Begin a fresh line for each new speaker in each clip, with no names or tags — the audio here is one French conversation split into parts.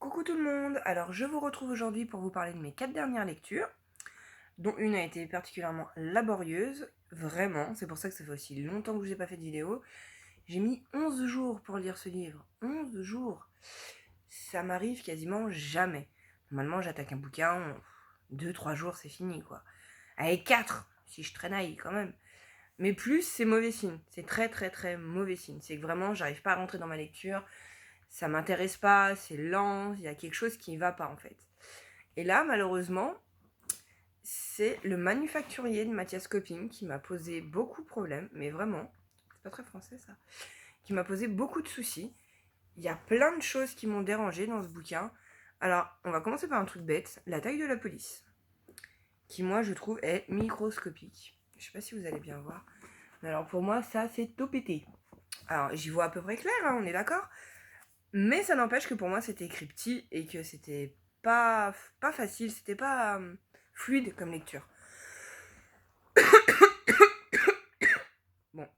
Coucou tout le monde, alors je vous retrouve aujourd'hui pour vous parler de mes 4 dernières lectures, dont une a été particulièrement laborieuse, vraiment, c'est pour ça que ça fait aussi longtemps que je n'ai pas fait de vidéo. J'ai mis 11 jours pour lire ce livre, 11 jours. Ça m'arrive quasiment jamais. Normalement j'attaque un bouquin, 2-3 jours c'est fini quoi. Allez 4 si je traînaille quand même. Mais plus c'est mauvais signe, c'est très très très mauvais signe. C'est que vraiment j'arrive pas à rentrer dans ma lecture, ça m'intéresse pas, c'est lent, il y a quelque chose qui ne va pas en fait. Et là, malheureusement, c'est le manufacturier de Mathias Coping qui m'a posé beaucoup de problèmes, mais vraiment, c'est pas très français ça, qui m'a posé beaucoup de soucis. Il y a plein de choses qui m'ont dérangé dans ce bouquin. Alors, on va commencer par un truc bête, la taille de la police, qui moi je trouve est microscopique. Je sais pas si vous allez bien voir, mais alors pour moi ça c'est tout pété. Alors j'y vois à peu près clair, hein, on est d'accord. Mais ça n'empêche que pour moi c'était écrit petit et que c'était pas facile, c'était pas fluide comme lecture. Bon,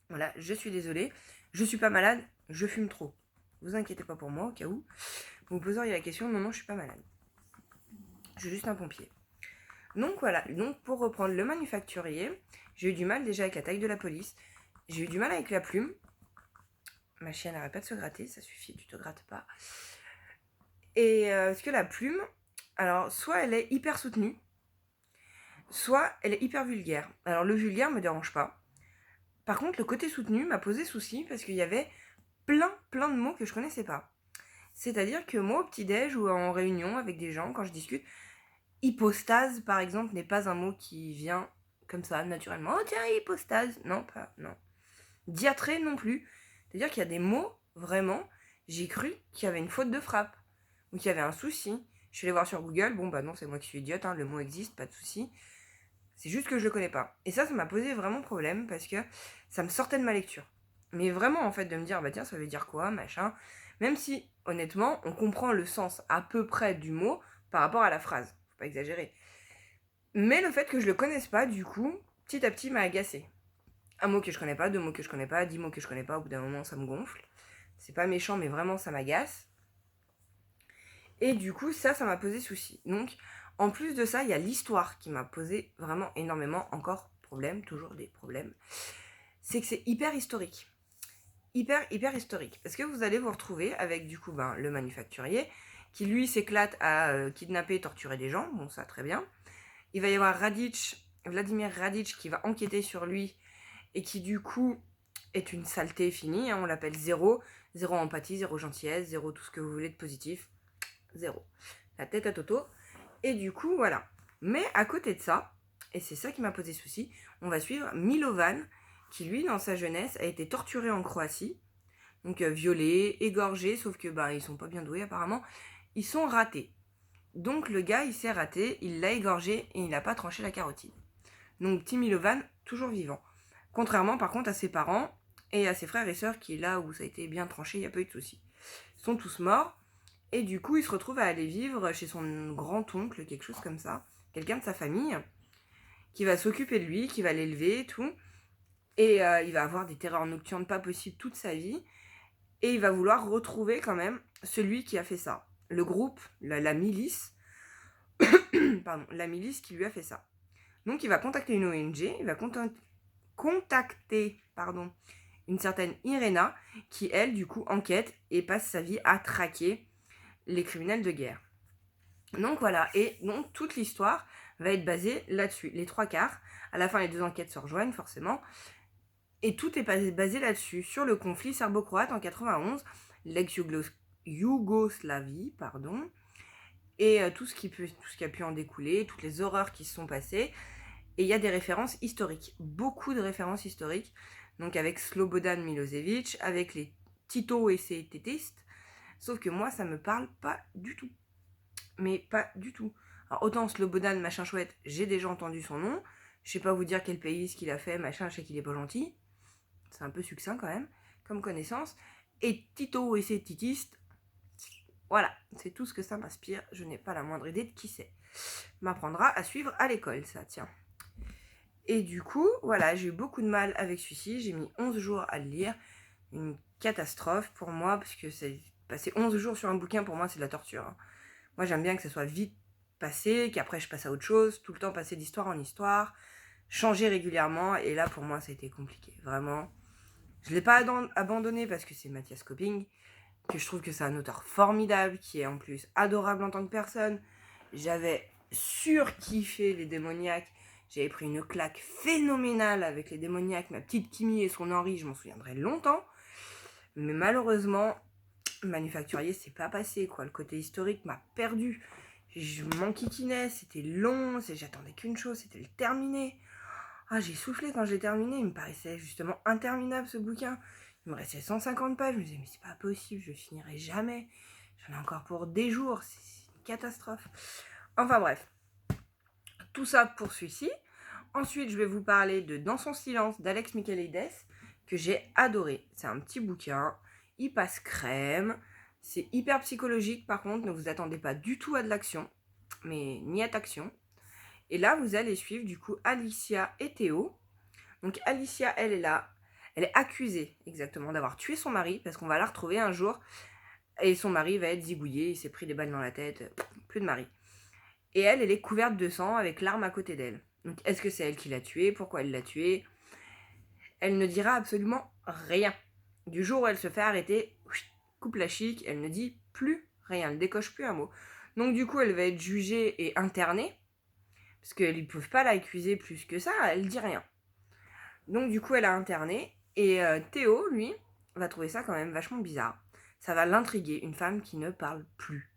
voilà, je suis désolée, je suis pas malade, je fume trop. Vous inquiétez pas pour moi au cas où. Vous me poseriez la question, non, je suis pas malade. Je suis juste un pompier. Donc voilà, donc pour reprendre le manufacturier, j'ai eu du mal déjà avec la taille de la police, j'ai eu du mal avec la plume. Ma chienne n'arrête pas de se gratter, ça suffit, tu te grattes pas. Et parce que la plume, alors soit elle est hyper soutenue, soit elle est hyper vulgaire. Alors le vulgaire me dérange pas. Par contre, le côté soutenu m'a posé souci parce qu'il y avait plein de mots que je connaissais pas. C'est-à-dire que moi, au petit-déj ou en réunion avec des gens, quand je discute, hypostase, par exemple, n'est pas un mot qui vient comme ça, naturellement. Oh tiens, hypostase. Non, pas, non. Diatrée non plus. C'est-à-dire qu'il y a des mots, vraiment, j'ai cru qu'il y avait une faute de frappe. Ou qu'il y avait un souci. Je suis allée voir sur Google, bon bah non, c'est moi qui suis idiote, hein, le mot existe, pas de souci. C'est juste que je le connais pas. Et ça m'a posé vraiment problème parce que ça me sortait de ma lecture. Mais vraiment, en fait, de me dire, bah tiens, ça veut dire quoi, machin. Même si, honnêtement, on comprend le sens à peu près du mot par rapport à la phrase. Faut pas exagérer. Mais le fait que je le connaisse pas, du coup, petit à petit, m'a agacé. Un mot que je connais pas, deux mots que je connais pas, 10 mots que je connais pas, au bout d'un moment, ça me gonfle. C'est pas méchant, mais vraiment, ça m'agace. Et du coup, ça m'a posé souci. Donc, en plus de ça, il y a l'histoire qui m'a posé vraiment énormément encore problème, toujours des problèmes. C'est que c'est hyper historique. Hyper historique. Parce que vous allez vous retrouver avec du coup le manufacturier qui lui s'éclate à kidnapper et torturer des gens. Bon, ça très bien. Il va y avoir Vladimir Radic qui va enquêter sur lui et qui du coup est une saleté finie. Hein, on l'appelle zéro. Zéro empathie, zéro gentillesse, zéro tout ce que vous voulez de positif. Zéro. La tête à Toto. Et du coup, voilà. Mais à côté de ça, et c'est ça qui m'a posé souci, on va suivre Milovan, qui lui, dans sa jeunesse, a été torturé en Croatie. Donc violé, égorgé, sauf que ils sont pas bien doués apparemment. Ils sont ratés. Donc le gars, il s'est raté, il l'a égorgé et il n'a pas tranché la carotide. Donc petit Milovan, toujours vivant. Contrairement par contre à ses parents et à ses frères et sœurs qui, là où ça a été bien tranché, il n'y a pas eu de soucis. Ils sont tous morts. Et du coup, il se retrouve à aller vivre chez son grand-oncle, quelque chose comme ça, quelqu'un de sa famille, qui va s'occuper de lui, qui va l'élever et tout. Et il va avoir des terreurs nocturnes pas possibles toute sa vie. Et il va vouloir retrouver quand même celui qui a fait ça. Le groupe, la milice, pardon, la milice qui lui a fait ça. Donc il va contacter une ONG, il va contacter une certaine Irena, qui elle, du coup, enquête et passe sa vie à traquer les criminels de guerre. Donc voilà, et donc toute l'histoire va être basée là-dessus, les 3/4. À la fin, les deux enquêtes se rejoignent forcément. Et tout est basé là-dessus, sur le conflit serbo-croate en 91, l'ex-Yougoslavie, et tout ce qui a pu en découler, toutes les horreurs qui se sont passées. Et il y a des références historiques, beaucoup de références historiques, donc avec Slobodan Milosevic, avec les Tito et ses tétistes, sauf que moi, ça me parle pas du tout. Mais pas du tout. Alors autant Slobodan, machin chouette, j'ai déjà entendu son nom, je sais pas vous dire quel pays, ce qu'il a fait, machin, je sais qu'il est pas gentil, c'est un peu succinct quand même, comme connaissance, et Tito et ses titistes, voilà, c'est tout ce que ça m'inspire, je n'ai pas la moindre idée de qui c'est. M'apprendra à suivre à l'école, ça, tiens. Et du coup, voilà, j'ai eu beaucoup de mal avec celui-ci, j'ai mis 11 jours à le lire, une catastrophe pour moi, parce que c'est passer 11 jours sur un bouquin, pour moi, c'est de la torture. Hein. Moi, j'aime bien que ça soit vite passé, qu'après, je passe à autre chose, tout le temps passer d'histoire en histoire, changer régulièrement, et là, pour moi, ça a été compliqué, vraiment. Je ne l'ai pas abandonné parce que c'est Mathias Copping, que je trouve que c'est un auteur formidable, qui est en plus adorable en tant que personne. J'avais surkiffé Les Démoniaques. J'avais pris une claque phénoménale avec Les Démoniaques, ma petite Kimi et son Henri, je m'en souviendrai longtemps. Mais malheureusement, Manufacturier, c'est pas passé, quoi. Le côté historique m'a perdu. Je m'enquiquinais, c'était long, j'attendais qu'une chose, c'était le terminer. Ah, j'ai soufflé quand j'ai terminé, il me paraissait justement interminable ce bouquin. Il me restait 150 pages, je me disais mais c'est pas possible, je finirai jamais. J'en ai encore pour des jours, c'est une catastrophe. Enfin bref, tout ça pour celui-ci. Ensuite, je vais vous parler de Dans son silence d'Alex Michaelides, que j'ai adoré. C'est un petit bouquin, il passe crème, c'est hyper psychologique par contre, ne vous attendez pas du tout à de l'action, mais ni à d'action. Et là, vous allez suivre du coup Alicia et Théo. Donc Alicia, elle est là, elle est accusée exactement d'avoir tué son mari, parce qu'on va la retrouver un jour, et son mari va être zigouillé, il s'est pris des balles dans la tête, plus de mari. Et elle est couverte de sang avec l'arme à côté d'elle. Donc est-ce que c'est elle qui l'a tué? Pourquoi elle l'a tué? Elle ne dira absolument rien. Du jour où elle se fait arrêter, coupe la chic, elle ne dit plus rien, elle décoche plus un mot. Donc du coup, elle va être jugée et internée, parce qu'ils ne peuvent pas l'accuser plus que ça, elle dit rien. Donc du coup, elle a interné, et Théo, lui, va trouver ça quand même vachement bizarre. Ça va l'intriguer, une femme qui ne parle plus.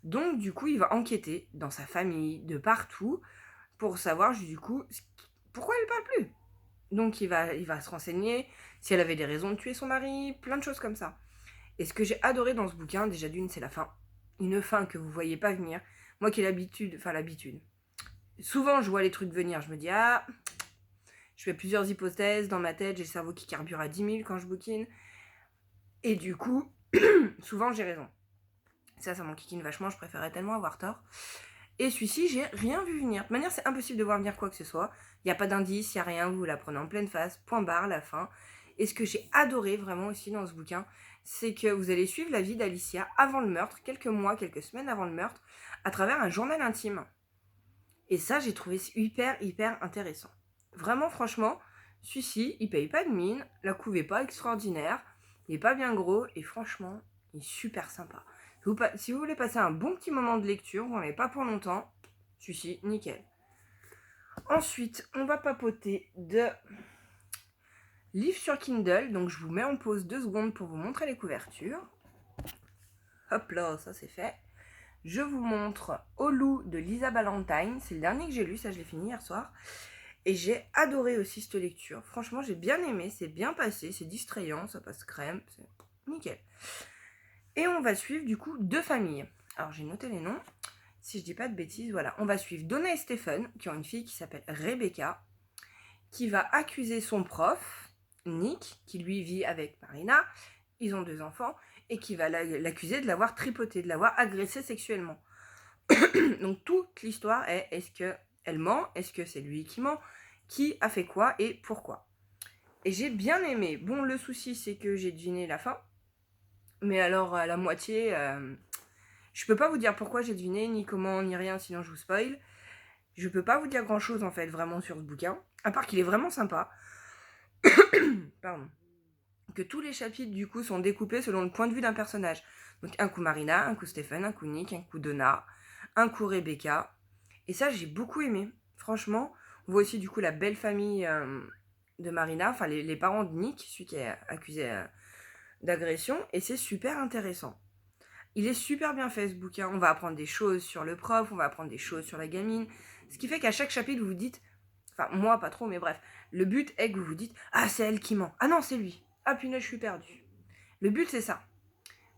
Donc du coup, il va enquêter dans sa famille, de partout, pour savoir du coup pourquoi elle parle plus. Donc il va se renseigner si elle avait des raisons de tuer son mari, plein de choses comme ça. Et ce que j'ai adoré dans ce bouquin, déjà d'une, c'est la fin. Une fin que vous voyez pas venir. Moi qui ai l'habitude. Souvent je vois les trucs venir, je me dis ah, je fais plusieurs hypothèses dans ma tête, j'ai le cerveau qui carbure à 10 000 quand je bouquine. Et du coup, souvent j'ai raison. Ça m'enquiquine vachement, je préférais tellement avoir tort. Et celui-ci, j'ai rien vu venir. De manière, c'est impossible de voir venir quoi que ce soit. Il n'y a pas d'indice, il n'y a rien, vous la prenez en pleine face, point barre, la fin. Et ce que j'ai adoré vraiment aussi dans ce bouquin, c'est que vous allez suivre la vie d'Alicia avant le meurtre, quelques mois, quelques semaines avant le meurtre, à travers un journal intime. Et ça, j'ai trouvé hyper intéressant. Vraiment, franchement, celui-ci, il paye pas de mine, la couve est pas extraordinaire, il est pas bien gros, et franchement, il est super sympa. Si vous voulez passer un bon petit moment de lecture, vous n'en avez pas pour longtemps, celui-ci, nickel. Ensuite, on va papoter de livres sur Kindle, donc je vous mets en pause 2 secondes pour vous montrer les couvertures. Hop là, ça c'est fait. Je vous montre Au loup de Lisa Ballantyne, c'est le dernier que j'ai lu, ça je l'ai fini hier soir. Et j'ai adoré aussi cette lecture. Franchement, j'ai bien aimé, c'est bien passé, c'est distrayant, ça passe crème, c'est nickel. Et on va suivre du coup 2 familles. Alors j'ai noté les noms, si je dis pas de bêtises, voilà. On va suivre Donna et Stephen, qui ont une fille qui s'appelle Rebecca, qui va accuser son prof, Nick, qui lui vit avec Marina, ils ont 2 enfants, et qui va l'accuser de l'avoir tripoté, de l'avoir agressé sexuellement. Donc toute l'histoire est, est-ce qu'elle ment? Est-ce que c'est lui qui ment? Qui a fait quoi et pourquoi? Et j'ai bien aimé. Bon, le souci, c'est que j'ai deviné la fin. Mais alors, à la moitié, je peux pas vous dire pourquoi j'ai deviné, ni comment, ni rien, sinon je vous spoil. Je peux pas vous dire grand-chose, en fait, vraiment, sur ce bouquin. À part qu'il est vraiment sympa. Pardon. Que tous les chapitres, du coup, sont découpés selon le point de vue d'un personnage. Donc, un coup Marina, un coup Stephen, un coup Nick, un coup Donna, un coup Rebecca. Et ça, j'ai beaucoup aimé. Franchement, on voit aussi, du coup, la belle famille de Marina, enfin, les parents de Nick, celui qui est accusé d'agression, et c'est super intéressant. Il est super bien fait, ce bouquin. On va apprendre des choses sur le prof, on va apprendre des choses sur la gamine. Ce qui fait qu'à chaque chapitre, vous vous dites... Enfin, moi, pas trop, mais bref. Le but est que vous vous dites « Ah, c'est elle qui ment. Ah non, c'est lui. Ah, punaise, je suis perdue. » Le but, c'est ça.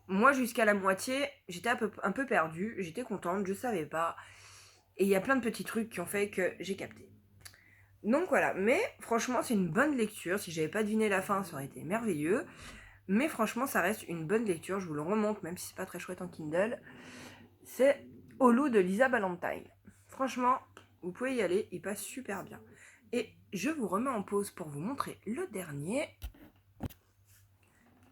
Moi, jusqu'à la moitié, j'étais un peu perdue. J'étais contente, je savais pas. Et il y a plein de petits trucs qui ont fait que j'ai capté. Donc voilà. Mais franchement, c'est une bonne lecture. Si j'avais pas deviné la fin, ça aurait été merveilleux. Mais franchement, ça reste une bonne lecture. Je vous le remonte, même si c'est pas très chouette en Kindle. C'est Au loup de Lisa Ballantyne. Franchement, vous pouvez y aller. Il passe super bien. Et je vous remets en pause pour vous montrer le dernier.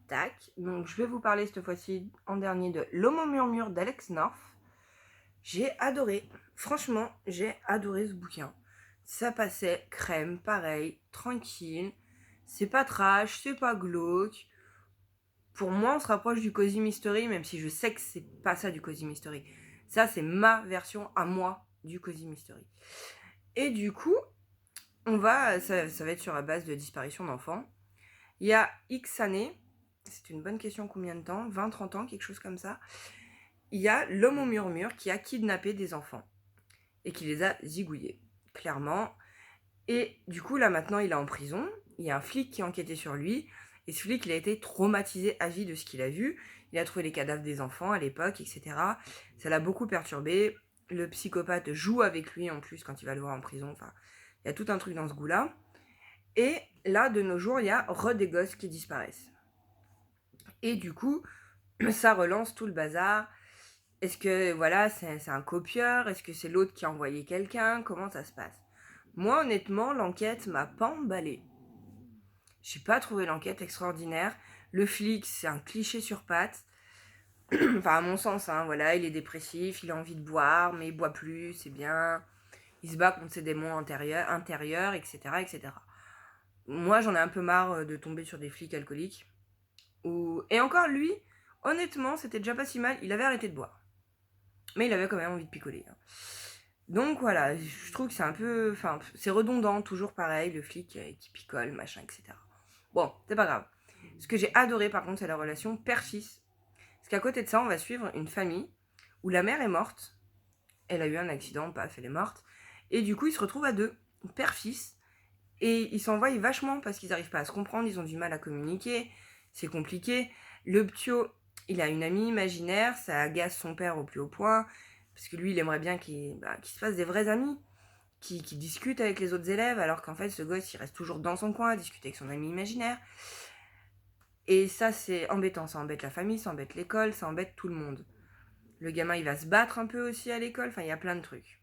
tac. Donc je vais vous parler cette fois-ci en dernier de L'Homme murmure d'Alex North. J'ai adoré. Franchement, j'ai adoré ce bouquin. Ça passait crème, pareil, tranquille. C'est pas trash, c'est pas glauque. Pour moi, on se rapproche du Cozy Mystery, même si je sais que c'est pas ça du Cozy Mystery. Ça, c'est ma version à moi du Cozy Mystery. Et du coup, ça va être sur la base de disparition d'enfants. Il y a X années, c'est une bonne question, combien de temps 20-30 ans, quelque chose comme ça. Il y a l'homme au murmure qui a kidnappé des enfants et qui les a zigouillés, clairement. Et du coup, là maintenant, il est en prison. Il y a un flic qui a enquêté sur lui. Et ce flic, il a été traumatisé à vie de ce qu'il a vu. Il a trouvé les cadavres des enfants à l'époque, etc. Ça l'a beaucoup perturbé. Le psychopathe joue avec lui en plus quand il va le voir en prison. Enfin, il y a tout un truc dans ce goût-là. Et là, de nos jours, il y a des gosses qui disparaissent. Et du coup, ça relance tout le bazar. Est-ce que, voilà, c'est un copieur? Est-ce que c'est l'autre qui a envoyé quelqu'un? Comment ça se passe? Moi, honnêtement, l'enquête m'a pas emballée. J'ai pas trouvé l'enquête extraordinaire. Le flic, c'est un cliché sur pattes. Enfin, à mon sens, hein, voilà, il est dépressif, il a envie de boire, mais il boit plus, c'est bien. Il se bat contre ses démons intérieurs, etc., etc. Moi, j'en ai un peu marre de tomber sur des flics alcooliques. Et encore, lui, honnêtement, c'était déjà pas si mal. Il avait arrêté de boire. Mais il avait quand même envie de picoler. Donc voilà, je trouve que c'est un peu... Enfin, c'est redondant, toujours pareil, le flic qui picole, machin, etc. Bon, c'est pas grave. Ce que j'ai adoré, par contre, c'est la relation père-fils. Parce qu'à côté de ça, on va suivre une famille où la mère est morte. Elle a eu un accident, paf, elle est morte. Et du coup, ils se retrouvent à deux, père-fils. Et ils s'envoient vachement parce qu'ils n'arrivent pas à se comprendre, ils ont du mal à communiquer. C'est compliqué. Le ptio, il a une amie imaginaire, ça agace son père au plus haut point. Parce que lui, il aimerait bien qu'il se fasse des vrais amis, qui discutent avec les autres élèves, alors qu'en fait, ce gosse, il reste toujours dans son coin à discuter avec son ami imaginaire. Et ça, c'est embêtant. Ça embête la famille, ça embête l'école, ça embête tout le monde. Le gamin, il va se battre un peu aussi à l'école. Enfin, il y a plein de trucs.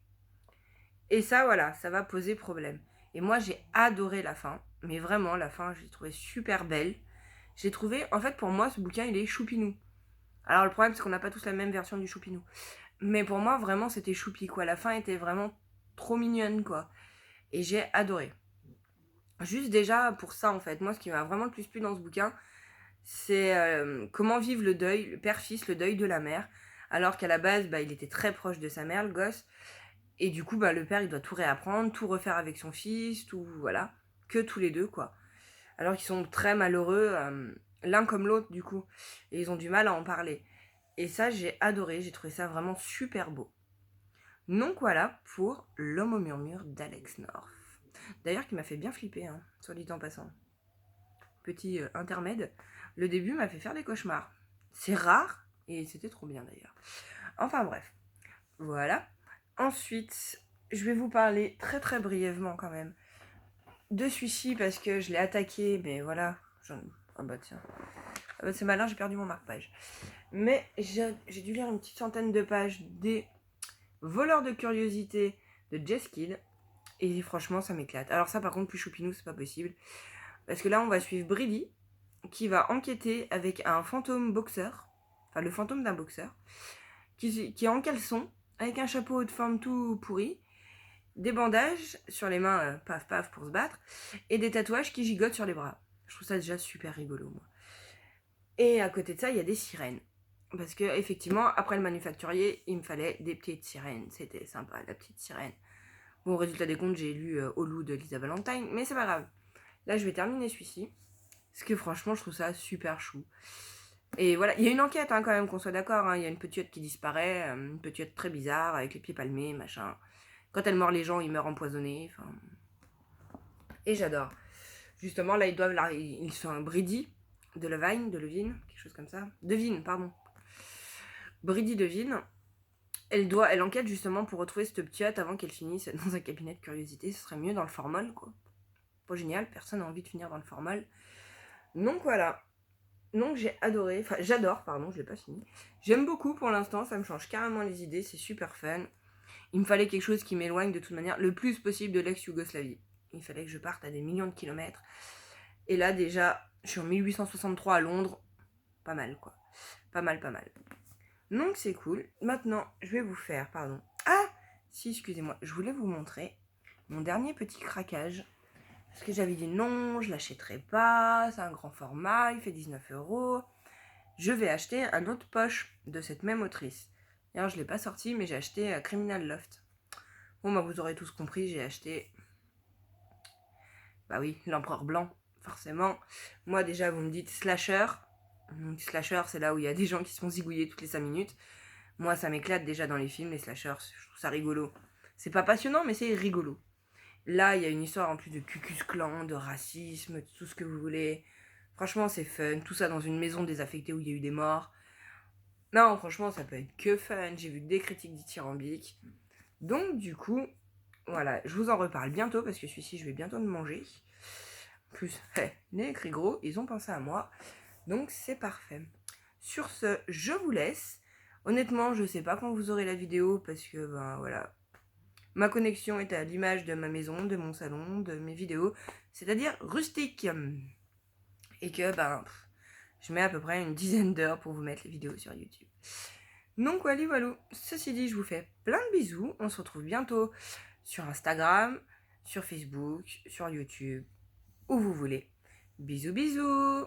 Et ça, voilà, ça va poser problème. Et moi, j'ai adoré la fin. Mais vraiment, la fin, je l'ai trouvée super belle. J'ai trouvé... En fait, pour moi, ce bouquin, il est choupinou. Alors, le problème, c'est qu'on n'a pas tous la même version du choupinou. Mais pour moi, vraiment, c'était choupi, quoi. La fin était vraiment trop mignonne, quoi. Et j'ai adoré. Juste déjà, pour ça, en fait, moi, ce qui m'a vraiment le plus plu dans ce bouquin, c'est comment vivre le deuil, le père-fils, le deuil de la mère. Alors qu'à la base, il était très proche de sa mère, le gosse. Et du coup, le père, il doit tout réapprendre, tout refaire avec son fils, tout, voilà. Que tous les deux, quoi. Alors qu'ils sont très malheureux, l'un comme l'autre, du coup. Et ils ont du mal à en parler. Et ça, j'ai adoré, j'ai trouvé ça vraiment super beau. Donc voilà pour L'Homme au murmure d'Alex North. D'ailleurs, qui m'a fait bien flipper, hein, soit dit en passant. Petit intermède, le début m'a fait faire des cauchemars. C'est rare, et c'était trop bien d'ailleurs. Enfin bref, voilà. Ensuite, je vais vous parler très très brièvement quand même de celui-ci parce que je l'ai attaqué, mais voilà. Ah bah tiens. Ah bah c'est malin, j'ai perdu mon marque-page. Mais j'ai dû lire une petite centaine de pages des Voleurs de curiosité de Jess Kidd. Et franchement, ça m'éclate. Alors ça, par contre, plus choupinou, c'est pas possible. Parce que là, on va suivre Brady, qui va enquêter avec un fantôme boxeur. Enfin, le fantôme d'un boxeur. Qui est en caleçon, avec un chapeau de forme tout pourri. Des bandages sur les mains, paf paf, pour se battre. Et des tatouages qui gigotent sur les bras. Je trouve ça déjà super rigolo, moi. Et à côté de ça, il y a des sirènes. Parce que, effectivement, après le manufacturier, il me fallait des petites sirènes. C'était sympa, la petite sirène. Bon, au résultat des comptes, j'ai lu Au loup de Lisa Valentine, mais c'est pas grave. Là, je vais terminer celui-ci. Parce que franchement, je trouve ça super chou. Et voilà, il y a une enquête quand même, qu'on soit d'accord. Hein. Il y a une petite qui disparaît, une petite très bizarre, avec les pieds palmés, machin. Quand elle mord les gens, ils meurent empoisonnés. Enfin... Et j'adore. Justement, là, ils sont un Brady de Levine, quelque chose comme ça. Devine, pardon. Brady devine. Elle enquête justement pour retrouver cette petite avant qu'elle finisse dans un cabinet de curiosité. Ce serait mieux dans le formol, quoi. Pas génial, personne n'a envie de finir dans le formol. Donc voilà. Donc j'ai adoré, enfin j'adore, pardon, je l'ai pas fini. J'aime beaucoup pour l'instant, ça me change carrément les idées, c'est super fun. Il me fallait quelque chose qui m'éloigne de toute manière le plus possible de l'ex-Yougoslavie. Il fallait que je parte à des millions de kilomètres. Et là déjà, je suis en 1863 à Londres. pas mal quoi. Pas mal. Donc c'est cool. Maintenant, je vais vous faire, pardon. Ah si, excusez-moi, je voulais vous montrer mon dernier petit craquage. Parce que j'avais dit non, je l'achèterai pas, c'est un grand format, il fait 19 €. Je vais acheter un autre poche de cette même autrice. D'ailleurs, je ne l'ai pas sorti, mais j'ai acheté Criminal Loft. Bon, bah vous aurez tous compris, j'ai acheté... Bah oui, l'Empereur Blanc, forcément. Moi, déjà, vous me dites slasher. Slasher, c'est là où il y a des gens qui se font zigouiller toutes les 5 minutes. Moi, ça m'éclate déjà dans les films, les slashers, je trouve ça rigolo. C'est pas passionnant, mais c'est rigolo. Là, il y a une histoire en plus de Ku-Klux Klan, de racisme, de tout ce que vous voulez. Franchement, c'est fun. Tout ça dans une maison désaffectée où il y a eu des morts. Non, franchement, ça peut être que fun. J'ai vu des critiques dithyrambiques. Donc, du coup, voilà, je vous en reparle bientôt parce que celui-ci, je vais bientôt le manger. En plus, les écrits gros, ils ont pensé à moi. Donc, c'est parfait. Sur ce, je vous laisse. Honnêtement, je sais pas quand vous aurez la vidéo parce que, ben voilà, ma connexion est à l'image de ma maison, de mon salon, de mes vidéos, c'est-à-dire rustique. Et que, ben, je mets à peu près une dizaine d'heures pour vous mettre les vidéos sur YouTube. Donc voilà. Ceci dit, je vous fais plein de bisous. On se retrouve bientôt sur Instagram, sur Facebook, sur YouTube, où vous voulez. Bisous bisous.